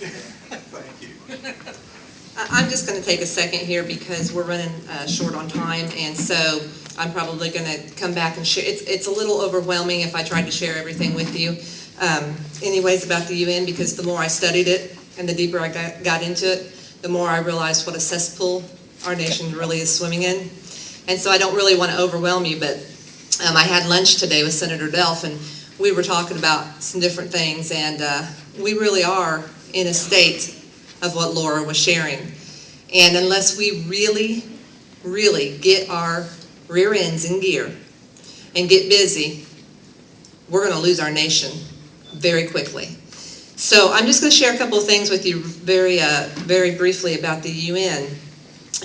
Thank you. I'm just going to take a second here because we're running short on time, and so I'm probably going to come back and share. It's a little overwhelming if I tried to share everything with you. Anyways, about the UN, because the more I studied it and the deeper I got into it, the more I realized what a cesspool our nation really is swimming in. And so I don't really want to overwhelm you, but I had lunch today with Senator Delph, and we were talking about some different things, and we really are in a state of what Laura was sharing. And unless we really, really get our rear ends in gear and get busy, we're going to lose our nation very quickly. So I'm just going to share a couple of things with you very briefly about the UN.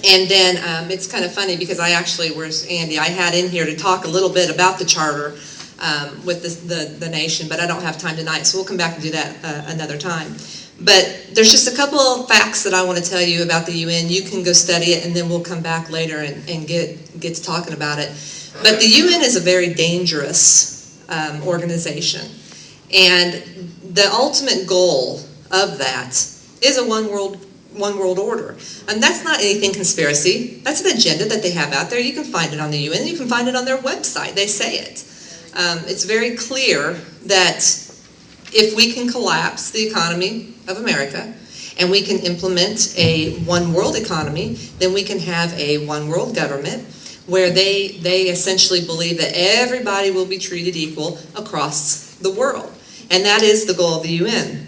And then it's kind of funny because where's Andy? I had in here to talk a little bit about the charter with the nation, but I don't have time tonight, so we'll come back and do that another time. But there's just a couple of facts that I want to tell you about the UN. You can go study it, and then we'll come back later and get to talking about it. But the UN is a very dangerous organization. And the ultimate goal of that is a one world order. And that's not anything conspiracy. That's an agenda that they have out there. You can find it on the UN. You can find it on their website. They say it. It's very clear that if we can collapse the economy of America and we can implement a one world economy, then we can have a one world government where they essentially believe that everybody will be treated equal across the world. And that is the goal of the UN.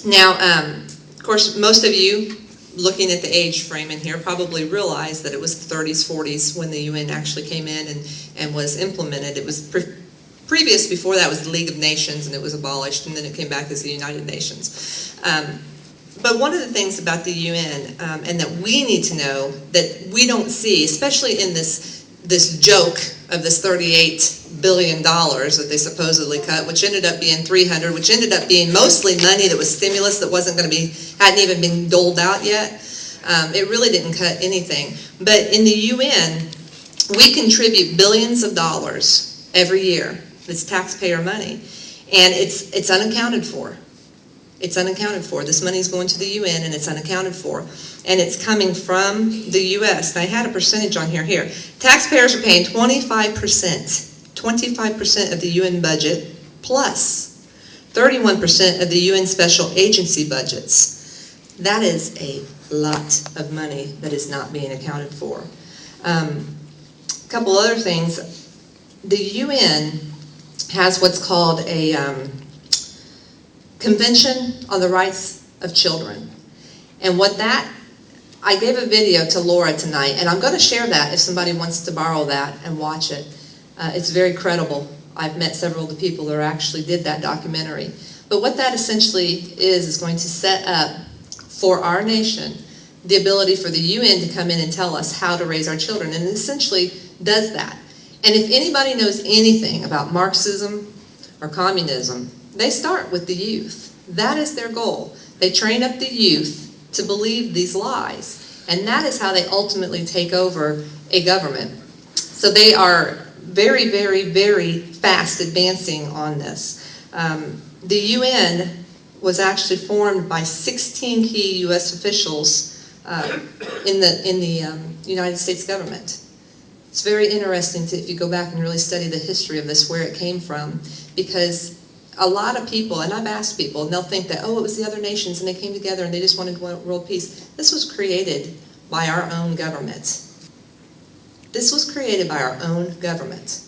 Now, of course, most of you looking at the age frame in here probably realize that it was the 30s, 40s when the UN actually came in and was implemented. It was previous before that was the League of Nations, and it was abolished, and then it came back as the United Nations. But one of the things about the UN, and that we need to know that we don't see, especially in this joke of this $38 billion that they supposedly cut, which ended up being 300, which ended up being mostly money that was stimulus that hadn't even been doled out yet. It really didn't cut anything. But in the UN, we contribute billions of dollars every year. It's taxpayer money, and it's unaccounted for. It's unaccounted for. This money is going to the UN, and it's unaccounted for, and it's coming from the U.S. And I had a percentage on here. Here, taxpayers are paying 25% of the UN budget, plus 31% of the UN special agency budgets. That is a lot of money that is not being accounted for. A couple other things. The UN has what's called a Convention on the Rights of Children. And I gave a video to Laura tonight, and I'm going to share that if somebody wants to borrow that and watch it. It's very credible. I've met several of the people that actually did that documentary. But what that essentially is going to set up for our nation the ability for the UN to come in and tell us how to raise our children, and it essentially does that. And if anybody knows anything about Marxism or communism, they start with the youth. That is their goal. They train up the youth to believe these lies, and that is how they ultimately take over a government. So they are very, very, very fast advancing on this. The UN was actually formed by 16 key U.S. officials in the United States government. It's very interesting if you go back and really study the history of this, where it came from, because a lot of people, and I've asked people, and they'll think that, oh, it was the other nations and they came together and they just wanted world peace. This was created by our own government. This was created by our own government.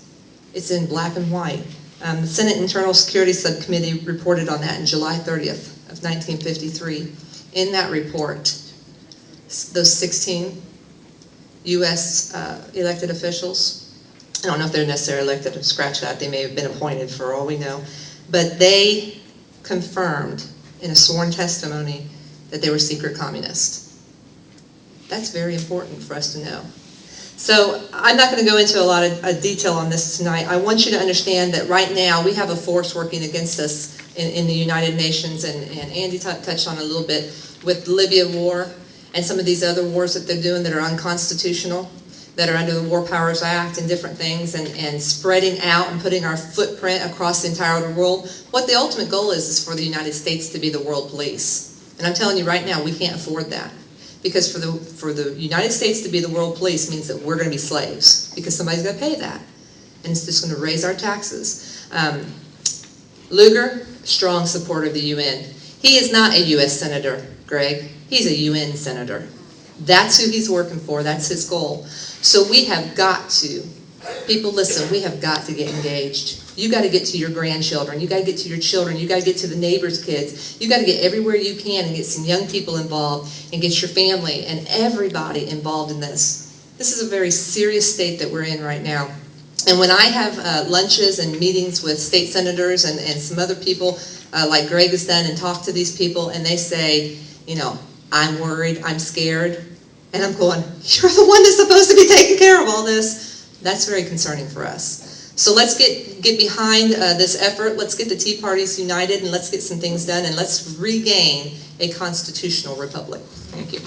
It's in black and white. The Senate Internal Security Subcommittee reported on that on July 30th of 1953. In that report, those 16 U.S. Elected officials, I don't know if they're necessarily elected, scratch that, they may have been appointed for all we know, but they confirmed in a sworn testimony that they were secret communists. That's very important for us to know. So I'm not going to go into a lot of detail on this tonight. I want you to understand that right now we have a force working against us in the United Nations, and Andy touched on it a little bit with the Libya war and some of these other wars that they're doing that are unconstitutional, that are under the War Powers Act and different things, and spreading out and putting our footprint across the entire world. What the ultimate goal is for the United States to be the world police. And I'm telling you right now, we can't afford that. Because for the United States to be the world police means that we're going to be slaves, because somebody's going to pay that. And it's just going to raise our taxes. Lugar, strong supporter of the UN. He is not a U.S. Senator, Greg. He's a UN Senator. That's who he's working for. That's his goal. So we have got to, people listen, we have got to get engaged. You got to get to your grandchildren. You got to get to your children. You got to get to the neighbors' kids. You got to get everywhere you can and get some young people involved and get your family and everybody involved in this. This is a very serious state that we're in right now. And when I have lunches and meetings with state senators and some other people like Greg has done, and talk to these people, and they say, you know, I'm worried, I'm scared, and I'm going, you're the one that's supposed to be taking care of all this. That's very concerning for us. So let's get behind this effort. Let's get the Tea Parties united, and let's get some things done, and let's regain a constitutional republic. Thank you.